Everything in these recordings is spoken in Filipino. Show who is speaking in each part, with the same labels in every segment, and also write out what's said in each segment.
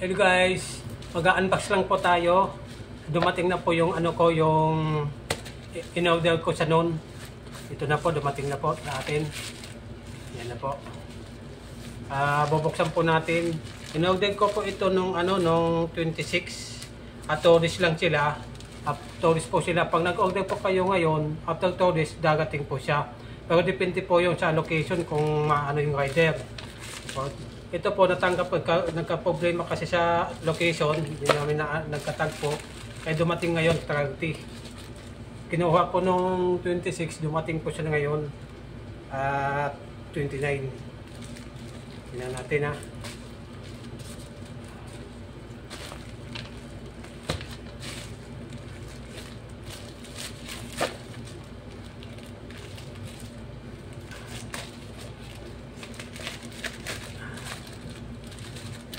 Speaker 1: Hello guys, mag-unbox lang po tayo. Dumating na po yung yung in-order ko sa noon. Ito na po, dumating na po sa atin. Yan na po. Bubuksan po natin. In-order ko po ito nung 26. At tourist lang sila. Tourist po sila. Pag nag-order po kayo ngayon, after tourist, dagating po siya. Pero depende po yung sa location kung maano yung rider. So, ito po natanggap po, nagka-problema kasi sa location, hindi namin nagkatagpo. Kaya dumating ngayon 30. Kinuha ko nung 26, dumating po siya ngayon at 29. Tingnan natin .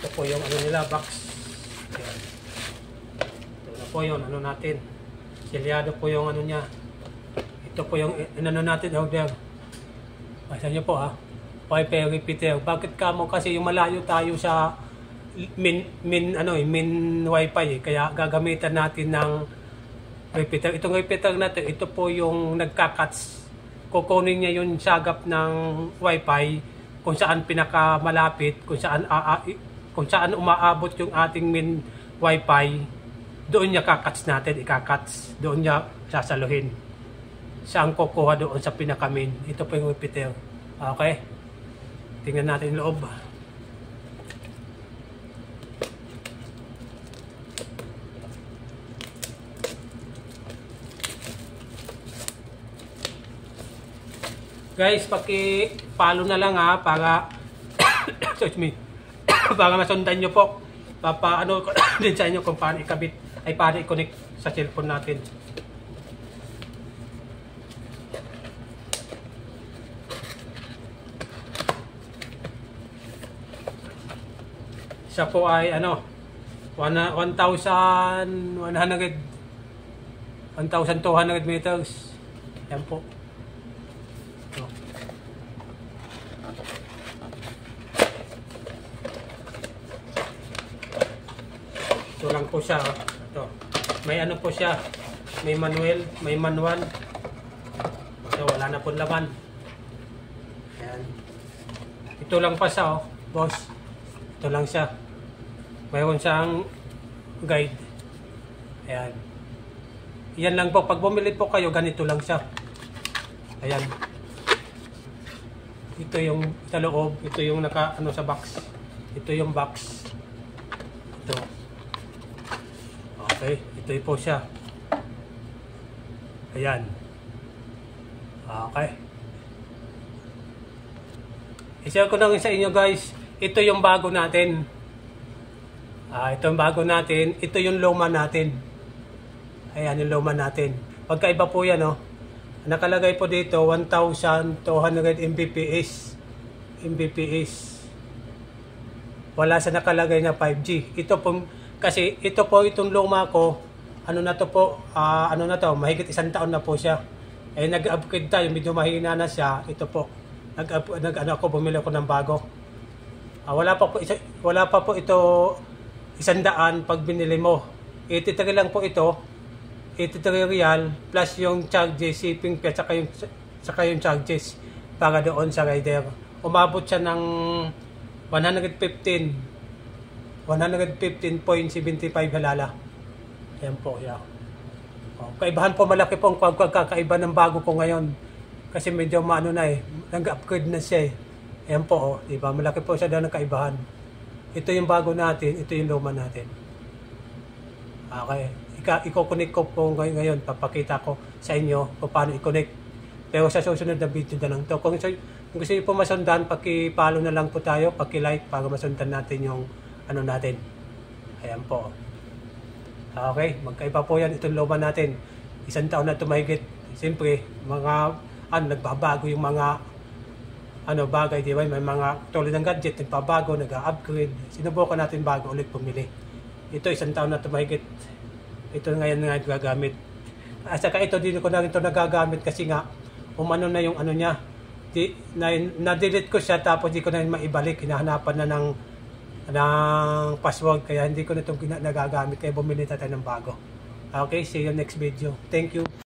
Speaker 1: Ito po yung nila, box. Ayan. Ito na po yung natin. Silyado po yung niya. Ito po yung natin order. Basta nyo po Wi-Fi repeater. Bakit kamo? Kasi yung malayo tayo sa min Wi-Fi Kaya gagamitan natin ng repeater. Itong repeater natin, ito po yung nagka-cuts. Kukunin niya yung sagap ng Wi-Fi kung saan pinakamalapit, kung saan umaabot yung ating min Wi-Fi, doon niya kakats natin, ikakats. Doon niya sasaluhin. Saan kukuha doon sa pinaka-min. Ito po yung repeater. Okay? Tingnan natin yung loob. Guys, paki-follow na lang para excuse me. Para masundan nyo po. Papaano ko din sa inyo kung paano ikabit ay paano i-connect sa cellphone natin. Siya po ay 1,200 meters. Yan po. Ito lang po siya. Ito. May po siya. May manual. So, wala na po laman. Ayan. Ito lang pa siya, boss. Ito lang siya. Mayroon siyang guide. Ayan. Yan lang po. Pag bumili po kayo, ganito lang siya. Ayan. Ito yung sa loob. Ito yung sa box. Ito yung box. Ito. Okay, ito po siya. Ayan. Okay. I-share ko lang sa inyo guys. Ito yung bago natin. Ito yung bago natin. Ito yung luma natin. Ayan yung luma natin. Pagkaiba po yan Nakalagay po dito 1,200 Mbps. Wala sa nakalagay na 5G. Ito po kasi itong luma ko, mahigit 1 taon na po siya. Nag-upgrade tayo, medyo mahina na siya. Ito po, bumili ako ng bago. Wala pa po ito 100 pag binili mo. 83 lang po ito. 83 real plus yung charges, shipping fee, saka yung charges para doon sa rider. Umabot siya ng 115.75 halala. Ayan po, yeah. Kaibahan po, malaki po ang pagkakaiba ng bago ko ngayon. Kasi medyo nag-upgrade na siya Ayan po, diba? Malaki po siya daw ng kaibahan. Ito yung bago natin, ito yung luma natin. Okay. Iko-connect ko po ngayon, papakita ko sa inyo kung paano i-connect. Pero sa susunod na video na lang to. Kung gusto niyo po masundan, paki-follow na lang po tayo, paki-like para masundan natin yung natin. Ayan po. Okay, magkaiba po yan. Itong luma natin. 1 taon na tumahigit. Siyempre, nagbabago yung mga bagay, di ba? May mga tulad ng gadget, nagbabago, nag-upgrade. Sinubukan natin bago ulit pumili. Ito, 1 taon na tumahigit. Ito ngayon nga gagamit. Saka ito, dito ko na rin ito nagagamit kasi nga, na yung niya. Na-delete ko siya tapos di ko na maibalik. Hinahanapan na ng ng password, kaya hindi ko na itong nagagamit, kaya bumili na tayo ng bago. Okay, see you next video. Thank you.